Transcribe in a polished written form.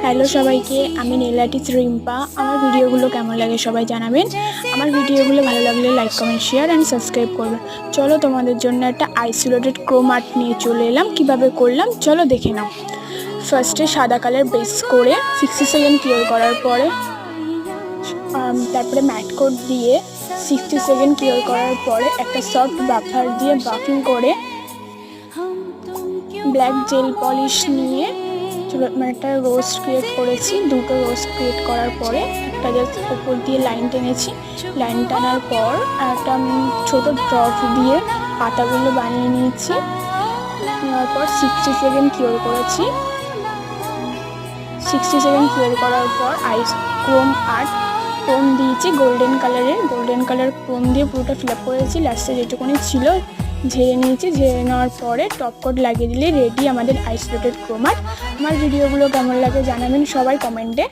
Hello সবাইকে, আমি nail artist Rimpa. আমার ভিডিওগুলো কেমন লাগে সবাই জানাবেন। আমার ভিডিওগুলো ভালো লাগলে like, comment, share and subscribe করবেন। চলো তোমাদের জন্য একটা আইসোলেটেড ক্রোম আর্ট নিয়ে চলে এলাম। কীভাবে করলাম চলো দেখে নাও। ফার্স্টে সাদা কালার বেস করে 60 সেকেন্ড কিওর করার পরে তারপরে ম্যাট কোট দিয়ে 60 সেকেন্ড কিওর করার পরে একটা সফট বাফার দিয়ে বাফিং করে ব্ল্যাক জেল পলিশ নিয়ে একটা রোজ ক্রিয়েট করেছি। দুটো রোজ ক্রিয়েট করার পরে একটা জাস্ট উপর দিয়ে লাইন টেনেছি। লাইন টানার পর একটা ছোটো ড্রপ দিয়ে পাতাগুলো বানিয়ে নিয়েছি। নেওয়ার পর 60 সেকেন্ড কিওর করেছি। 60 সেকেন্ড কিওর করার পর ক্রোম আর্ট ক্রোম দিয়েছি গোল্ডেন কালার ক্রোম দিয়ে পুরোটা ফিল আপ করেছি। লাস্টে যেটুকুনি ছিল ঝেড়ে নিয়েছি। ঝেড়ে নেওয়ার পরে টপ কোট লাগিয়ে দিলে রেডি আমাদের আইসোলেটেড ক্রোম আর্ট। আমার ভিডিওগুলো কেমন লাগে জানাবেন সবাই কমেন্টে।